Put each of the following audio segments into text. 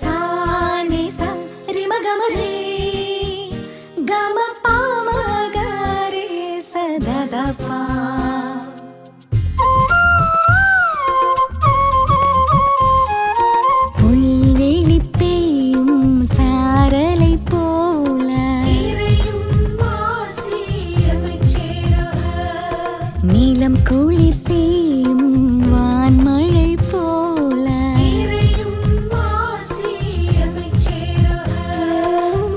sa ni sa ri ma ga ma re ga ma pa ma ga re sa da da pa. புல்வெளி பெய்யும் சாரலை போல நீலம் குளிர் செய்யும் வான்மழை போல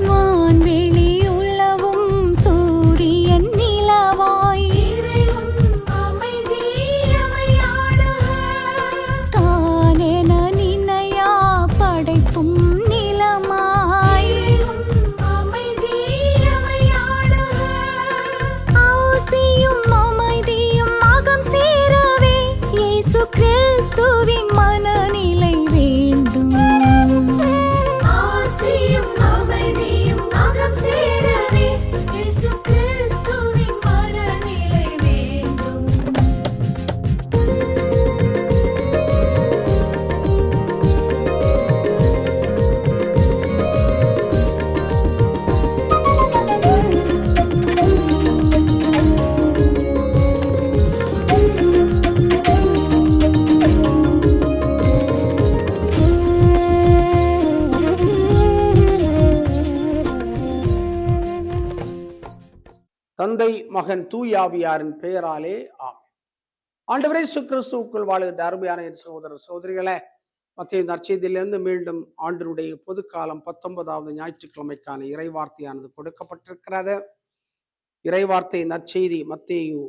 வான்வெளி உலவும் சூரியன் நிலவாய் தானென நினையா படைப்பும் நிலமாய் ஆசியும் அமைதியும் அகம் சேரவே இயேசு கிறிஸ்துவின் மனநிலை வேண்டும். ஆசியும் அமைதியும் அகம் சேரவே இயேசு கிறிஸ்துவின் மனநிலை வேண்டும். தந்தை மகன் தூயாவியாரின் பெயராலே ஆமென். ஆண்டவரே இயேசு கிறிஸ்துவுக்குள் வாழுகின்ற அருமையான என் சகோதர சகோதரிகளே, மத்தேயு நற்செய்தியிலிருந்து மீண்டும் ஆண்டினுடைய பொதுக்காலம் 19வது ஞாயிற்றுக்கிழமைக்கான இறைவார்த்தையானது கொடுக்கப்பட்டிருக்கிறது. இறைவார்த்தை நற்செய்தி மத்தேயு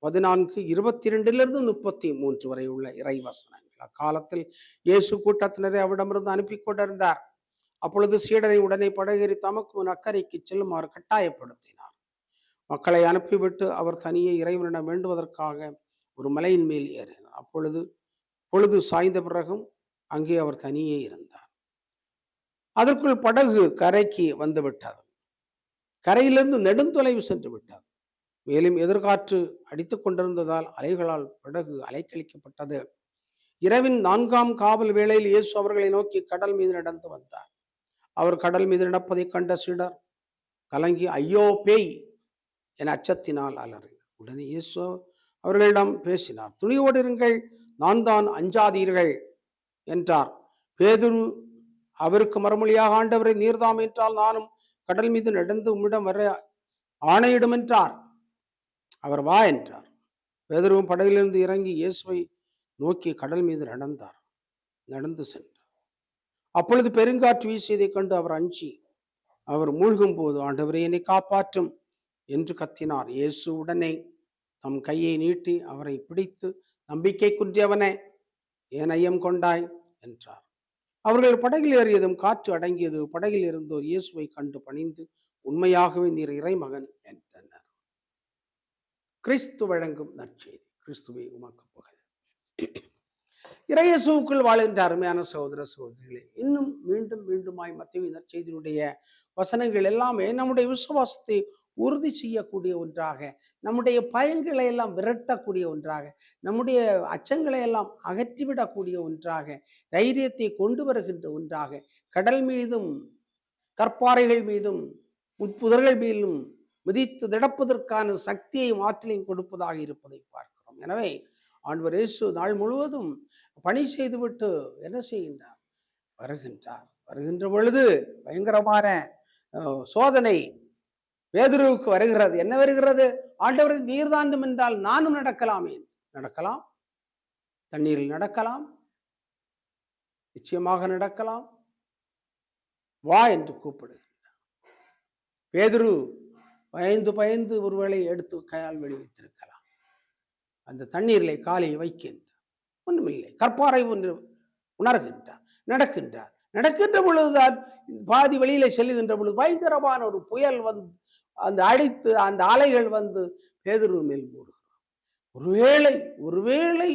14:22-33 வரை உள்ள இறைவசனங்கள். அக்காலத்தில் இயேசு கூட்டத்தினரை அவரிடமிருந்து அனுப்பி கொண்டிருந்தார். அப்பொழுது சீடரை உடனே படகேறி தமக்கு முன் அக்கறைக்கு செல்லுமாறு கட்டாயப்படுத்தினார். மக்களை அனுப்பிவிட்டு அவர் தனியே இறைவனிடம் வேண்டுவதற்காக ஒரு மலையின் மேல் ஏறினார். அப்பொழுது பொழுது சாய்ந்த பிறகும் அங்கே அவர் தனியே இருந்தார். அதற்குள் படகு கரைக்கு வந்து விட்டது. கரையிலிருந்து நெடுந்தொலைவு சென்று விட்டது. மேலும் எதிர்காற்று அடித்துக் கொண்டிருந்ததால் அலைகளால் படகு அலைக்கழிக்கப்பட்டது. இரவின் 4ஆம் காவல் வேளையில் இயேசு அவர்களை நோக்கி கடல் மீது நடந்து வந்தார். அவர் கடல் மீது நடப்பதை கண்ட சீடர் கலங்கி ஐயோ பேய் என அச்சத்தினால் அலறினார். உடனே இயேசு அவர்களிடம் பேசினார். துணியோடு இருங்கள், நான் தான், அஞ்சாதீர்கள் என்றார். பேதுரு அவருக்கு மறுமொழியாக, ஆண்டவரை நீர்தாம் என்றால் நானும் கடல் மீது நடந்து உம்மிடம் வர ஆணையிடும் என்றார். அவர் வா என்றார். பேதுருவும் படகிலிருந்து இறங்கி இயேசுவை நோக்கி கடல் மீது நடந்து சென்றார். அப்பொழுது பெருங்காற்று வீசியதை கண்டு அவர் அஞ்சி அவர் மூழ்கும் போது, ஆண்டவரே என்னை காப்பாற்றும் என்று கத்தினார். இயேசு உடனே தம் கையை நீட்டி அவரை பிடித்து, நம்பிக்கை குன்றியவனே, ஏன் ஐயம் கொண்டாய் என்றார். அவர்கள் படகில் ஏறியதும் காற்று அடங்கியது. படகில் இருந்தோர் இயேசுவை கண்டு பணிந்து, உண்மையாகவே நீர் இறைமகன் என்றனர். கிறிஸ்து வழங்கும் நற்செய்தி. கிறிஸ்துவை உமக்கு புகழ். இறையேசுவுக்குள் வாழ்கின்ற அருமையான சகோதர சகோதரிகளே, இன்னும் மீண்டும் மீண்டுமாய் மத்தேயு நற்செய்தியினுடைய வசனங்கள் எல்லாமே நம்முடைய விசுவாசத்தை உறுதி செய்யக்கூடிய ஒன்றாக, நம்முடைய பயங்களை எல்லாம் விரட்டக்கூடிய ஒன்றாக, நம்முடைய அச்சங்களை எல்லாம் அகற்றிவிடக்கூடிய ஒன்றாக, தைரியத்தை கொண்டு வருகின்ற ஒன்றாக, கடல் மீதும் கற்பாறைகள் மீதும் முட்புதர்கள் மீதும் மிதித்து திடப்பதற்கான சக்தியையும் ஆற்றலையும் கொடுப்பதாக இருப்பதை பார்க்கிறோம். எனவே ஆண்டவர் இயேசு நாள் முழுவதும் பணி செய்துவிட்டு என்ன செய்கின்றார்? வருகின்ற பொழுது பயங்கரமான சோதனை பேதுருவுக்கு வருகிறது. என்ன வருகிறது? ஆண்டவரை நீர் தாண்டும் என்றால் நானும் நடக்கலாமே. நடக்கலாம், தண்ணீரில் நடக்கலாம், நிச்சயமாக நடக்கலாம், வா என்று கூப்பிடுகின்றார். பேதுரு பயந்து ஒருவேளை எடுத்து கையால் வெளி வைத்திருக்கலாம். அந்த தண்ணீரிலே காலை வைக்கின்றார். ஒன்றுமில்லை, கற்பாறை ஒன்று உணர்கின்றார். நடக்கின்ற பொழுதுதான் பாதி வெளியில செல்லுகின்ற பொழுது பயங்கரமான ஒரு புயல் வந்து அந்த அடித்து அந்த அலைகள் வந்து பேதுரு மேல் மூடுகிறார். ஒருவேளை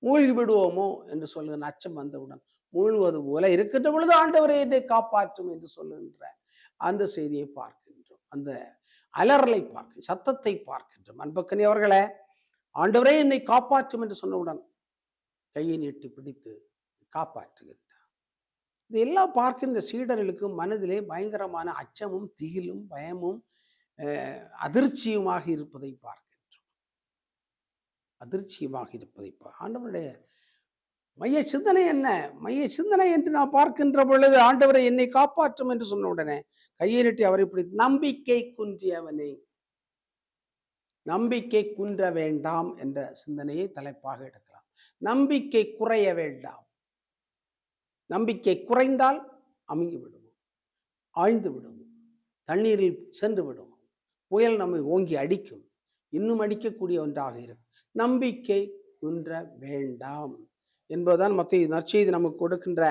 மூழ்கி விடுவோமோ என்று சொல்லுகிற அச்சம் வந்தவுடன் மூழ்குவது போல இருக்கின்ற பொழுது ஆண்டவரை என்னை காப்பாற்றும் என்று சொல்லுகின்ற அந்த செய்தியை பார்க்கின்றோம். அந்த அலறலை பார்க்க, சத்தத்தை பார்க்கின்றோம். அன்பக்கனி அவர்களே, ஆண்டவரே என்னை காப்பாற்றும் என்று சொன்னவுடன் கையை நீட்டி பிடித்து காப்பாற்றுகின்றார். இதெல்லாம் பார்க்கின்ற சீடர்களுக்கு மனதிலே பயங்கரமான அச்சமும் திகிலும் பயமும் அதிர்ச்சியுமாக இருப்பதை பார்க்கின்றோம். அதிர்ச்சியுமாக இருப்பதை ஆண்டவருடைய மைய சிந்தனை என்ன? மைய சிந்தனை என்று நான் பார்க்கின்ற பொழுது, ஆண்டவரை என்னை காப்பாற்றும் என்று சொன்ன உடனே கையை நீட்டி அவரை இப்படி, நம்பிக்கை குன்றியவனே, நம்பிக்கை குன்ற வேண்டாம் என்ற சிந்தனையை தலைப்பாக எடுக்கலாம். நம்பிக்கை குறைய வேண்டாம். நம்பிக்கை குறைந்தால் அமுங்கி விடுவோம், ஆழ்ந்து விடுவோம், தண்ணீரில் சென்று விடுவோம், புயல் நம்மை ஓங்கி அடிக்கும், இன்னும் அடிக்கக்கூடிய ஒன்றாக இருக்கும். நம்பிக்கை குன்ற வேண்டாம் என்பதுதான் மத்திய நற்செய்தி நமக்கு கொடுக்கின்ற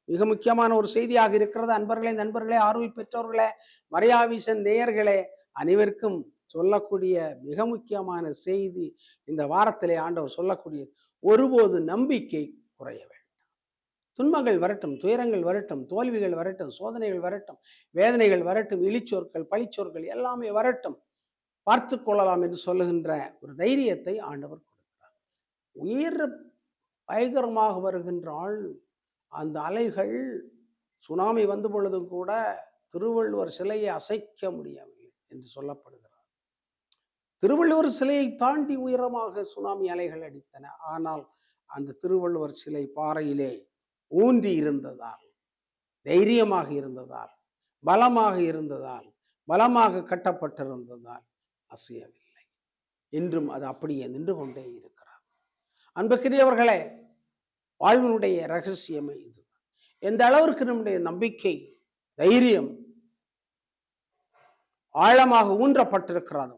மிக முக்கியமான ஒரு செய்தியாக இருக்கிறது. நண்பர்களே, ஆர்வை பெற்றோர்களே, மரியாவிஷன் நேயர்களே, அனைவருக்கும் சொல்லக்கூடிய மிக முக்கியமான செய்தி இந்த வாரத்திலே ஆண்டவர் சொல்லக்கூடிய, ஒருபோது நம்பிக்கை குறைய வேண்டாம். துன்பங்கள் வரட்டும், துயரங்கள் வரட்டும், தோல்விகள் வரட்டும், சோதனைகள் வரட்டும், வேதனைகள் வரட்டும், இழிச்சொற்கள், பழிச்சொற்கள் எல்லாமே வரட்டும், பார்த்து கொள்ளலாம் என்று சொல்லுகின்ற ஒரு தைரியத்தை ஆண்டவர் கொடுக்கிறார். உயர் பயங்கரமாக வருகின்றால் அந்த அலைகள், சுனாமி வந்த பொழுதும் கூட திருவள்ளுவர் சிலையை அசைக்க முடியவில்லை என்று சொல்லப்படுகிறார். திருவள்ளுவர் சிலையை தாண்டி உயரமாக சுனாமி அலைகள் அடித்தன. ஆனால் அந்த திருவள்ளுவர் சிலை பாறையிலே ஊன்றி இருந்ததால், தைரியமாக இருந்ததால், பலமாக இருந்ததால், பலமாக கட்டப்பட்டிருந்ததால் அசையவில்லை. என்றும் அது அப்படியே நின்று கொண்டே இருக்கிறார். அன்புக்குரியவர்களே, வாழ்வினுடைய ரகசியமே இதுதான். எந்த அளவிற்கு நம்முடைய நம்பிக்கை, தைரியம் ஆழமாக ஊன்றப்பட்டிருக்கிறதோ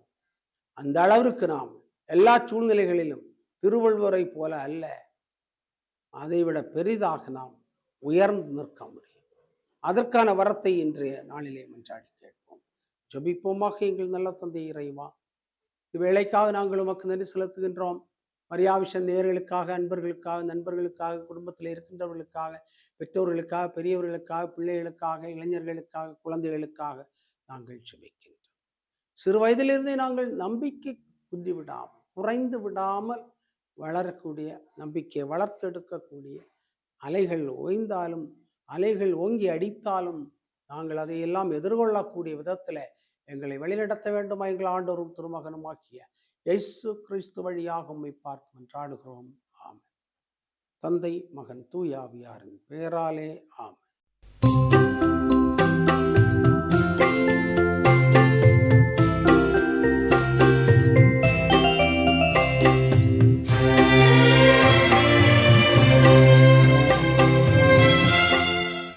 அந்த அளவிற்கு நாம் எல்லா சூழ்நிலைகளிலும் திருவள்ளுவரை போல அல்ல, அதைவிட பெரிதாக நாம் உயர்ந்து நிற்க முடியும். அதற்கான வரத்தை இன்றைய நாளிலே மன்றாடி கேட்போம். ஜெபிப்போமாக. எங்கள் நல்ல தந்தை இறைவா, இவ்வேளைக்காக நாங்கள் உமக்கு நன்றி செலுத்துகின்றோம். மரியாவிஷன் நேயர்களுக்காக, அன்பர்களுக்காக, நண்பர்களுக்காக, குடும்பத்தில் இருக்கின்றவர்களுக்காக, பெற்றோர்களுக்காக, பெரியவர்களுக்காக, பிள்ளைகளுக்காக, இளைஞர்களுக்காக, குழந்தைகளுக்காக நாங்கள் ஜெபிக்கின்றோம். சிறு வயதிலிருந்தே நாங்கள் நம்பிக்கை குன்றி விடாமல், குறைந்து விடாமல் வளரக்கூடிய, நம்பிக்கையை வளர்த்தெடுக்கக்கூடிய, அலைகள் ஓய்ந்தாலும், அலைகள் ஓங்கி அடித்தாலும் நாங்கள் அதையெல்லாம் எதிர்கொள்ளக்கூடிய விதத்தில் எங்களை வழிநடத்த வேண்டுமா எங்கள் ஆண்டவரும் திருமகனுமாக்கிய இயேசு கிறிஸ்து வழியாக உம்மை பார்த்து மன்றாடுகிறோம். ஆமென். தந்தை, மகன், தூய ஆவியாரின் பெயராலே ஆமென்.